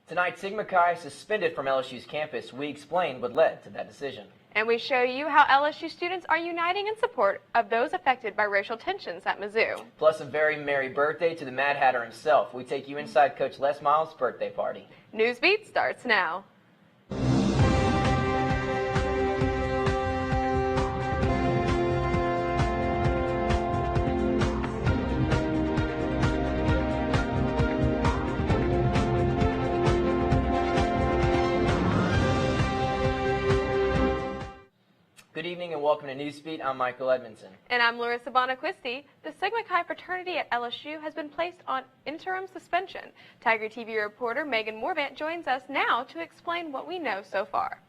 Tonight, Sigma Chi suspended from LSU's campus. We explain what led to that decision. And we show you how LSU students are uniting in support of those affected by racial tensions at Mizzou. Plus a very merry birthday to the Mad Hatter himself. We take you inside Coach Les Miles' birthday party. Newsbeat starts now. Good evening and welcome to Newsbeat. I'm Michael Edmondson. And I'm Larissa Bonaquisti. The Sigma Chi fraternity at LSU has been placed on interim suspension. Tiger TV reporter Megan Morvant joins us now to explain what we know so far.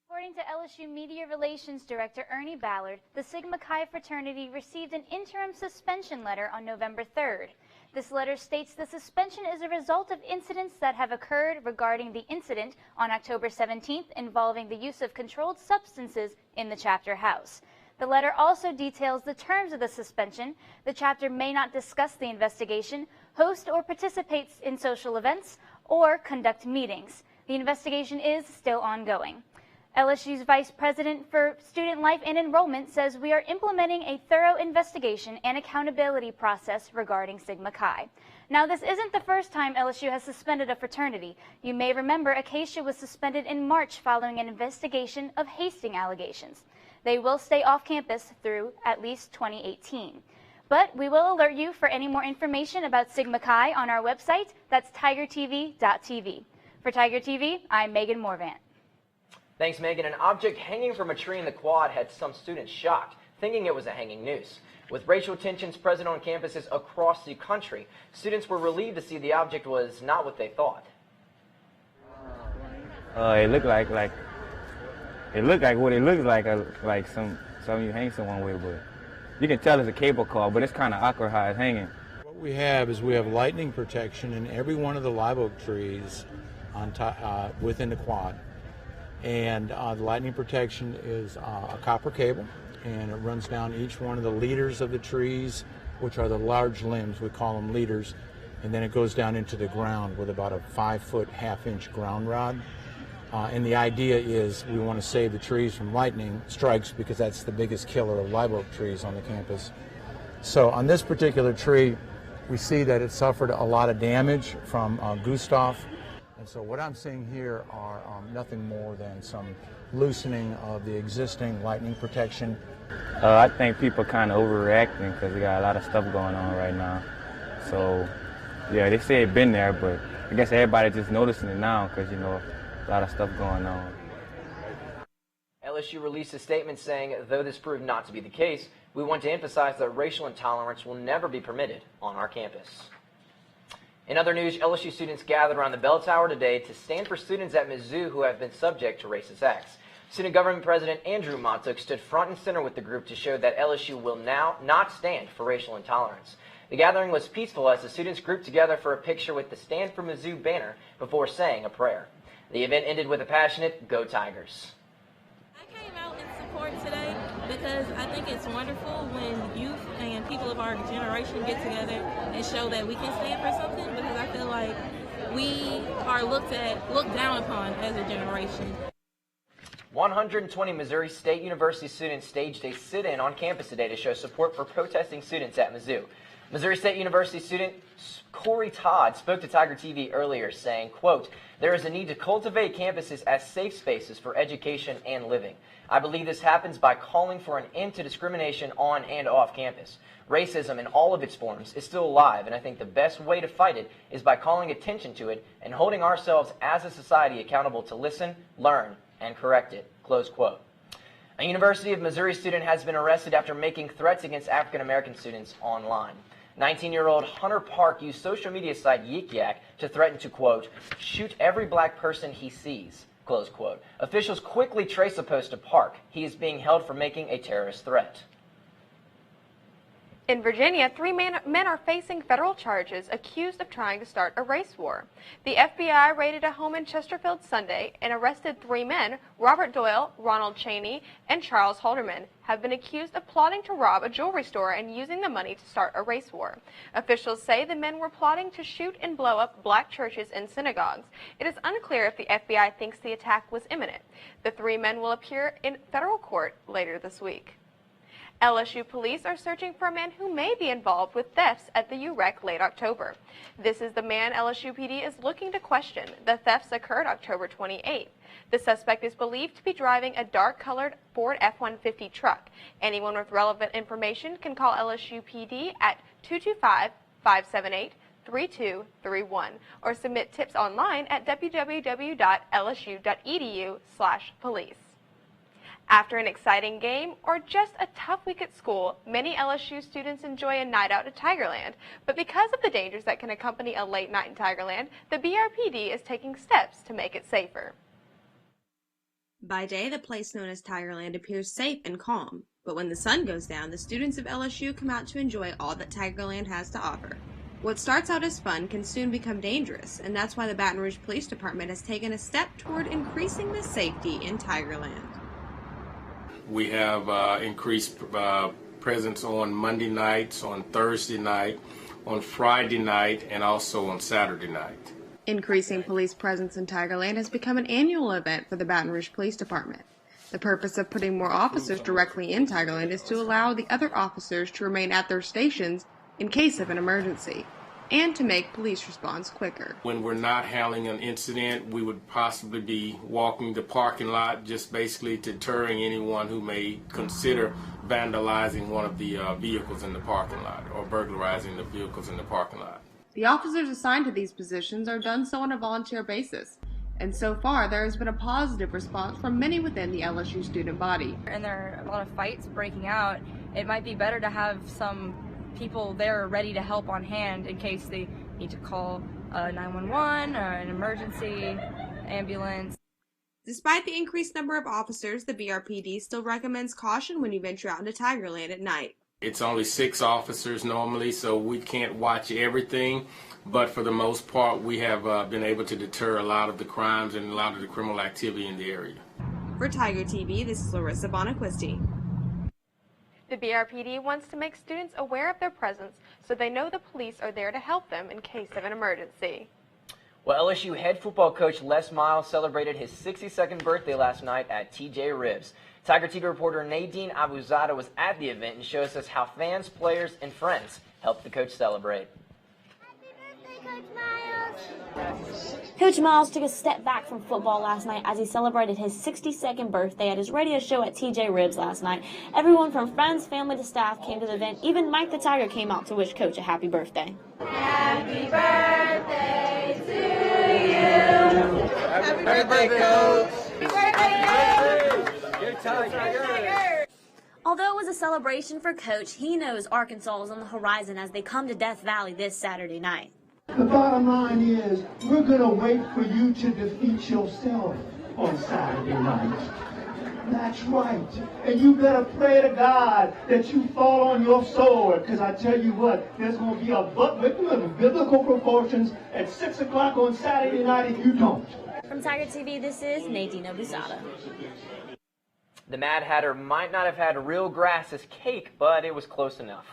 According to LSU Media Relations Director Ernie Ballard, the Sigma Chi fraternity received an interim suspension letter on November 3rd. This letter states the suspension is a result of incidents that have occurred regarding the incident on October 17th involving the use of controlled substances in the chapter house. The letter also details the terms of the suspension. The chapter may not discuss the investigation, host or participate in social events, or conduct meetings. The investigation is still ongoing. LSU's Vice President for Student Life and Enrollment says we are implementing a thorough investigation and accountability process regarding Sigma Chi. Now, this isn't the first time LSU has suspended a fraternity. You may remember Acacia was suspended in March following an investigation of hasting allegations. They will stay off campus through at least 2018. But we will alert you for any more information about Sigma Chi on our website. That's tigertv.tv. For Tiger TV, I'm Megan Morvant. Thanks, Megan. An object hanging from a tree in the quad had some students shocked, thinking it was a hanging noose. With racial tensions present on campuses across the country, students were relieved to see the object was not what they thought. It looked like what it looks like something you hang someone with, but you can tell it's a cable car, but it's kind of awkward how it's hanging. What we have is we have lightning protection in every one of the live oak trees on within the quad. And the lightning protection is a copper cable, and it runs down each one of the leaders of the trees, which are the large limbs. We call them leaders. And then it goes down into the ground with about a 5-foot, half-inch ground rod. And the idea is we want to save the trees from lightning strikes because that's the biggest killer of live oak trees on the campus. So on this particular tree, we see that it suffered a lot of damage from Gustav. And so what I'm seeing here are nothing more than some loosening of the existing lightning protection. I think people kind of overreacting because we got a lot of stuff going on right now. So, yeah, they say it's been there, but I guess everybody's just noticing it now because, a lot of stuff going on. LSU released a statement saying, though this proved not to be the case, we want to emphasize that racial intolerance will never be permitted on our campus. In other news, LSU students gathered around the bell tower today to stand for students at Mizzou who have been subject to racist acts. Student Government President Andrew Montauk stood front and center with the group to show that LSU will now not stand for racial intolerance. The gathering was peaceful as the students grouped together for a picture with the Stand for Mizzou banner before saying a prayer. The event ended with a passionate "Go Tigers." I came out in support today because I think it's wonderful when youth and people of our generation get together and show that we can stand for something, because I feel like we are looked down upon as a generation. 120 Missouri State University students staged a sit-in on campus today to show support for protesting students at Mizzou. Missouri State University student Corey Todd spoke to Tiger TV earlier saying, quote, "There is a need to cultivate campuses as safe spaces for education and living. I believe this happens by calling for an end to discrimination on and off campus. Racism in all of its forms is still alive, and I think the best way to fight it is by calling attention to it and holding ourselves as a society accountable to listen, learn, and correct it." Close quote. A University of Missouri student has been arrested after making threats against African American students online. 19-year-old Hunter Park used social media site Yik Yak to threaten to, quote, "shoot every black person he sees," close quote. Officials quickly trace the post to Park. He is being held for making a terrorist threat. In Virginia, three men are facing federal charges accused of trying to start a race war. The FBI raided a home in Chesterfield Sunday and arrested three men. Robert Doyle, Ronald Cheney, and Charles Halderman have been accused of plotting to rob a jewelry store and using the money to start a race war. Officials say the men were plotting to shoot and blow up black churches and synagogues. It is unclear if the FBI thinks the attack was imminent. The three men will appear in federal court later this week. LSU police are searching for a man who may be involved with thefts at the U wreck late October. This is the man LSU PD is looking to question. The thefts occurred October 28th. The suspect is believed to be driving a dark-colored Ford F-150 truck. Anyone with relevant information can call LSU PD at 225-578-3231 or submit tips online at www.lsu.edu/police. After an exciting game or just a tough week at school, many LSU students enjoy a night out at Tigerland. But because of the dangers that can accompany a late night in Tigerland, the BRPD is taking steps to make it safer. By day, the place known as Tigerland appears safe and calm. But when the sun goes down, the students of LSU come out to enjoy all that Tigerland has to offer. What starts out as fun can soon become dangerous, and that's why the Baton Rouge Police Department has taken a step toward increasing the safety in Tigerland. We have increased presence on Monday nights, on Thursday night, on Friday night, and also on Saturday night. Increasing police presence in Tigerland has become an annual event for the Baton Rouge Police Department. The purpose of putting more officers directly in Tigerland is to allow the other officers to remain at their stations in case of an emergency, and to make police response quicker. When we're not handling an incident, we would possibly be walking the parking lot, just basically deterring anyone who may consider vandalizing one of the vehicles in the parking lot or burglarizing the vehicles in the parking lot. The officers assigned to these positions are done so on a volunteer basis, and so far there has been a positive response from many within the LSU student body. And there are a lot of fights breaking out. It might be better to have some people there ready to help on hand in case they need to call 911 or an emergency ambulance. Despite the increased number of officers, the BRPD still recommends caution when you venture out into Tigerland at night. It's only 6 officers normally, so we can't watch everything, but for the most part we have been able to deter a lot of the crimes and a lot of the criminal activity in the area. For Tiger TV, this is Larissa Bonaquisti. The BRPD wants to make students aware of their presence so they know the police are there to help them in case of an emergency. Well, LSU head football coach Les Miles celebrated his 62nd birthday last night at TJ Ribs. Tiger TV reporter Nadine Abuzada was at the event and shows us how fans, players, and friends helped the coach celebrate. Happy birthday, Coach Miles! Coach Miles took a step back from football last night as he celebrated his 62nd birthday at his radio show at TJ Ribs last night. Everyone from friends, family to staff came to the event. Even Mike the Tiger came out to wish Coach a happy birthday. Happy birthday to you! Happy birthday, Coach! Happy birthday! Tiger! Although it was a celebration for Coach, he knows Arkansas is on the horizon as they come to Death Valley this Saturday night. The bottom line is, we're going to wait for you to defeat yourself on Saturday night. That's right. And you better pray to God that you fall on your sword, because I tell you what, there's going to be a victim of biblical proportions at 6 o'clock on Saturday night if you don't. From Tiger TV, this is Nadine Obusada. The Mad Hatter might not have had real grass as cake, but it was close enough.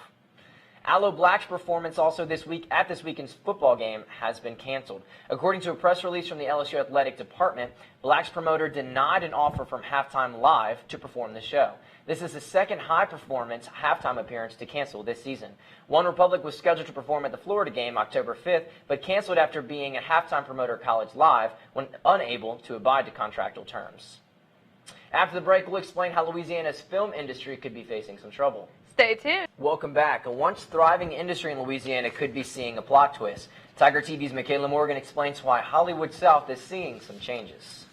Aloe Black's performance also this weekend's football game has been canceled. According to a press release from the LSU Athletic Department, Black's promoter denied an offer from Halftime Live to perform the show. This is the second high-performance halftime appearance to cancel this season. One Republic was scheduled to perform at the Florida game October 5th, but canceled after being a halftime promoter at College Live when unable to abide to contractual terms. After the break, we'll explain how Louisiana's film industry could be facing some trouble. Stay tuned. Welcome back. A once thriving industry in Louisiana could be seeing a plot twist. Tiger TV's Michaela Morgan explains why Hollywood South is seeing some changes.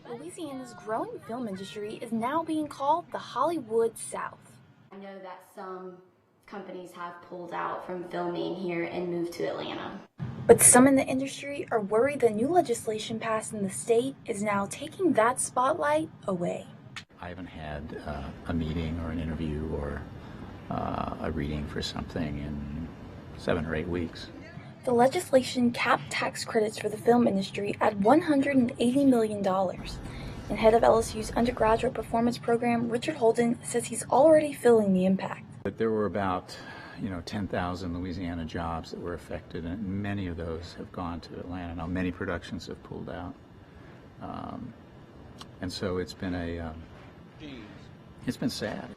Louisiana's growing film industry is now being called the Hollywood South. I know that some companies have pulled out from filming here and moved to Atlanta. But some in the industry are worried the new legislation passed in the state is now taking that spotlight away. I haven't had a meeting or an interview or a reading for something in 7 or 8 weeks. The legislation capped tax credits for the film industry at $180 million. And head of LSU's undergraduate performance program, Richard Holden, says he's already feeling the impact. But there were about 10,000 Louisiana jobs that were affected, and many of those have gone to Atlanta. Now, many productions have pulled out. And so it's been sad.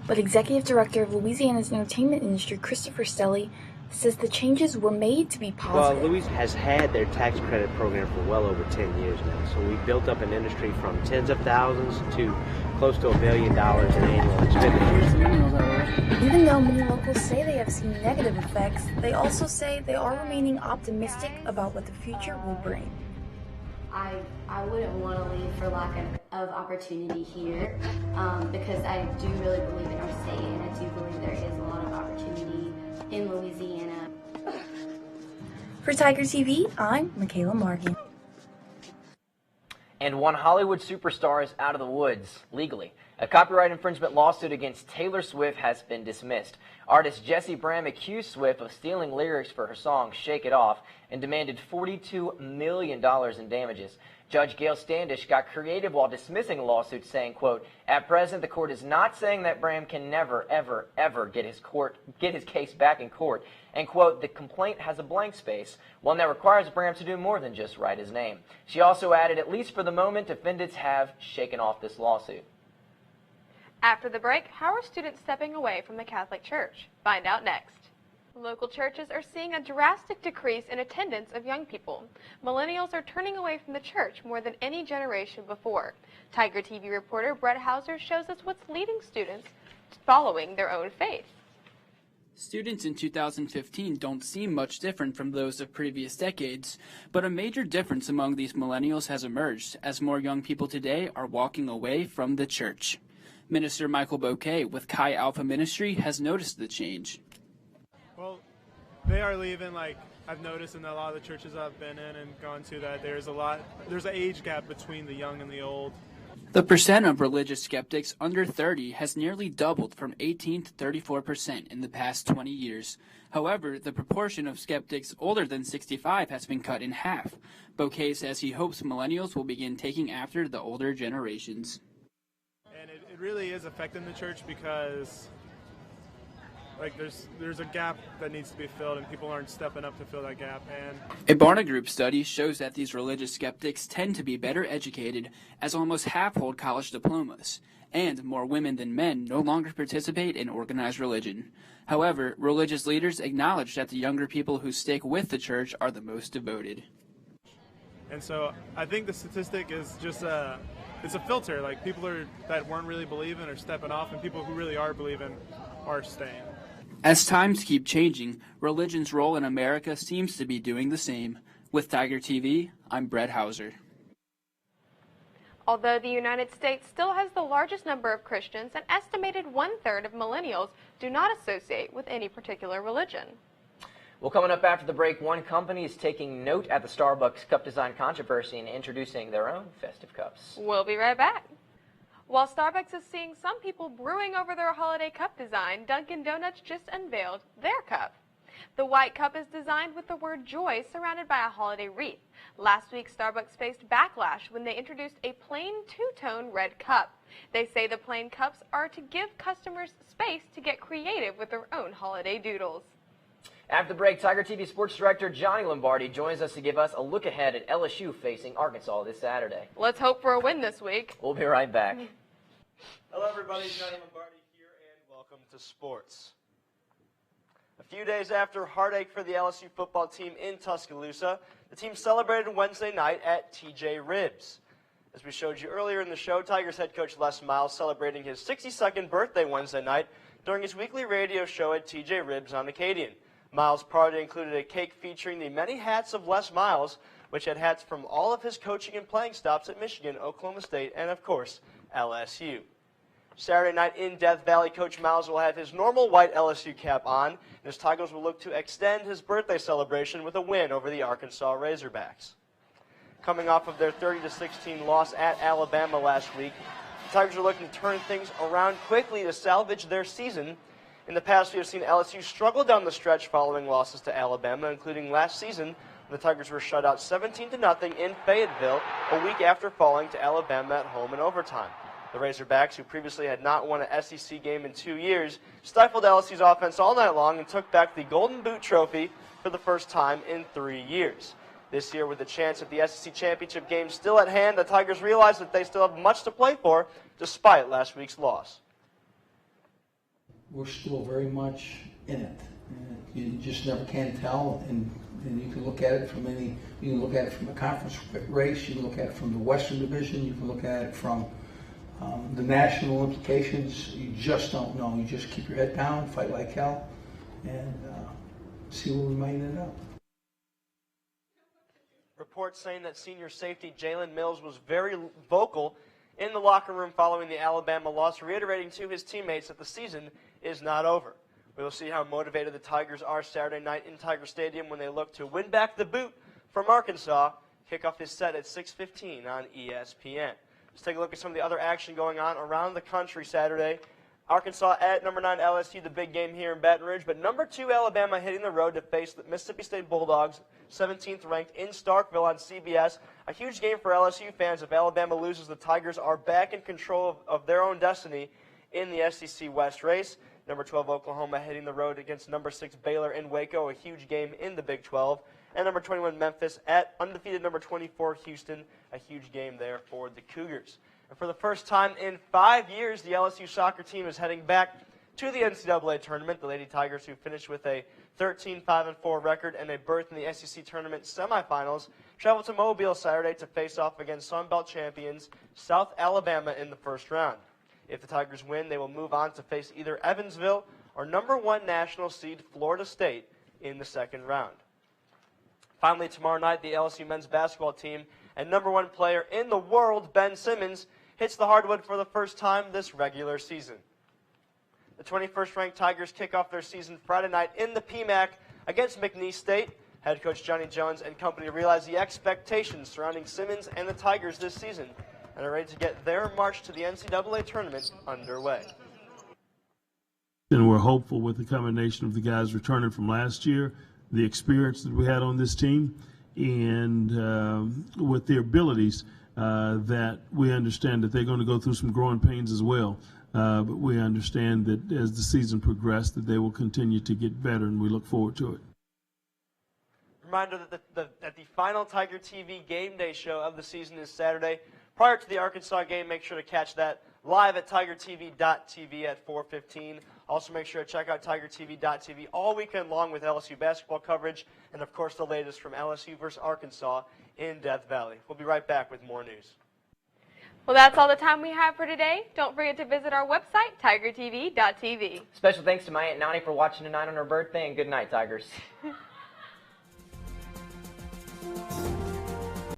But Executive Director of Louisiana's entertainment industry, Christopher Stelly, says the changes were made to be positive. Well, Louisiana has had their tax credit program for well over 10 years now, so we've built up an industry from tens of thousands to close to $1 billion in annual expenditures. Even though many locals say they have seen negative effects, they also say they are remaining optimistic about what the future will bring. I wouldn't want to leave for lack of opportunity here because I do really believe in our state, and I do believe there is a lot of opportunity in Louisiana. For Tiger TV, I'm Michaela Morgan. And one Hollywood superstar is out of the woods, legally. A copyright infringement lawsuit against Taylor Swift has been dismissed. Artist Jessie Bram accused Swift of stealing lyrics for her song Shake It Off and demanded $42 million in damages. Judge Gail Standish got creative while dismissing the lawsuit, saying, quote, "At present, the court is not saying that Bram can never, ever, ever get his case back in court. And, quote, the complaint has a blank space, one that requires Bram to do more than just write his name." She also added, at least for the moment, defendants have shaken off this lawsuit. After the break, how are students stepping away from the Catholic Church? Find out next. Local churches are seeing a drastic decrease in attendance of young people. Millennials are turning away from the church more than any generation before. Tiger TV reporter Brett Hauser shows us what's leading students following their own faith. Students in 2015 don't seem much different from those of previous decades, but a major difference among these millennials has emerged as more young people today are walking away from the church. Minister Michael Bouquet with Chi Alpha Ministry has noticed the change. Well, they are leaving. Like I've noticed in a lot of the churches I've been in and gone to, that there's an age gap between the young and the old. The percent of religious skeptics under 30 has nearly doubled from 18 to 34% in the past 20 years. However, the proportion of skeptics older than 65 has been cut in half. Bouquet says he hopes millennials will begin taking after the older generations. And it really is affecting the church because there's a gap that needs to be filled, and people aren't stepping up to fill that gap. And a Barna Group study shows that these religious skeptics tend to be better educated, as almost half hold college diplomas, and more women than men no longer participate in organized religion. However, religious leaders acknowledge that the younger people who stick with the church are the most devoted. And so I think the statistic is just it's a filter. Like people that weren't really believing are stepping off, and people who really are believing are staying. As times keep changing, religion's role in America seems to be doing the same. With Tiger TV, I'm Brett Hauser. Although the United States still has the largest number of Christians, an estimated 1/3 of millennials do not associate with any particular religion. Well, coming up after the break, one company is taking note at the Starbucks cup design controversy and introducing their own festive cups. We'll be right back. While Starbucks is seeing some people brewing over their holiday cup design, Dunkin' Donuts just unveiled their cup. The white cup is designed with the word joy surrounded by a holiday wreath. Last week, Starbucks faced backlash when they introduced a plain two-tone red cup. They say the plain cups are to give customers space to get creative with their own holiday doodles. After the break, Tiger TV Sports Director Johnny Lombardi joins us to give us a look ahead at LSU facing Arkansas this Saturday. Let's hope for a win this week. We'll be right back. Hello everybody, Johnny Lombardi here and welcome to sports. A few days after heartache for the LSU football team in Tuscaloosa, the team celebrated Wednesday night at TJ Ribs. As we showed you earlier in the show, Tigers head coach Les Miles celebrating his 62nd birthday Wednesday night during his weekly radio show at TJ Ribs on Acadian. Miles' party included a cake featuring the many hats of Les Miles, which had hats from all of his coaching and playing stops at Michigan, Oklahoma State, and of course, LSU. Saturday night in Death Valley, Coach Miles will have his normal white LSU cap on, and his Tigers will look to extend his birthday celebration with a win over the Arkansas Razorbacks. Coming off of their 30-16 loss at Alabama last week, The Tigers are looking to turn things around quickly to salvage their season. In the past, we have seen LSU struggle down the stretch following losses to Alabama, including last season when the Tigers were shut out 17-0 in Fayetteville a week after falling to Alabama at home in overtime. The Razorbacks, who previously had not won an SEC game in 2 years, stifled LSU's offense all night long and took back the Golden Boot Trophy for the first time in 3 years. This year, with the chance at the SEC championship game still at hand, the Tigers realize that they still have much to play for, despite last week's loss. We're still very much in it. You just never can tell, and you can look at it from you can look at it from the conference race, you can look at it from the Western Division, you can look at it from the national implications. You just don't know. You just keep your head down, fight like hell, and see where we might end up. Reports saying that senior safety Jalen Mills was very vocal in the locker room following the Alabama loss, reiterating to his teammates that the season is not over. We will see how motivated the Tigers are Saturday night in Tiger Stadium when they look to win back the boot from Arkansas. Kickoff is set at 6:15 on ESPN. Let's take a look at some of the other action going on around the country Saturday. Arkansas at number 9 LSU, the big game here in Baton Rouge, but number 2 Alabama hitting the road to face the Mississippi State Bulldogs, 17th ranked in Starkville on CBS. A huge game for LSU fans. If Alabama loses, the Tigers are back in control of their own destiny in the SEC West race. Number 12 Oklahoma hitting the road against number 6 Baylor in Waco, a huge game in the Big 12. And number 21 Memphis at undefeated number 24 Houston, a huge game there for the Cougars. And for the first time in 5 years, the LSU soccer team is heading back to the NCAA tournament. The Lady Tigers, who finished with a 13-5-4 record and a berth in the SEC tournament semifinals, travel to Mobile Saturday to face off against Sun Belt champions South Alabama in the first round. If the Tigers win, they will move on to face either Evansville or number 1 national seed Florida State in the second round. Finally, tomorrow night, the LSU men's basketball team and number 1 player in the world, Ben Simmons, hits the hardwood for the first time this regular season. The 21st ranked Tigers kick off their season Friday night in the PMAC against McNeese State. Head coach Johnny Jones and company realize the expectations surrounding Simmons and the Tigers this season and are ready to get their march to the NCAA tournament underway. And we're hopeful with the combination of the guys returning from last year, the experience that we had on this team, and with their abilities, that we understand that they're going to go through some growing pains as well. But we understand that as the season progresses, that they will continue to get better, and we look forward to it. Reminder that the final Tiger TV game day show of the season is Saturday. Prior to the Arkansas game, make sure to catch that live at tigertv.tv at 4:15. Also, make sure to check out tigertv.tv all weekend long with LSU basketball coverage and, of course, the latest from LSU versus Arkansas in Death Valley. We'll be right back with more news. Well, that's all the time we have for today. Don't forget to visit our website, tigertv.tv. Special thanks to my Aunt Nani for watching tonight on her birthday, and good night, Tigers.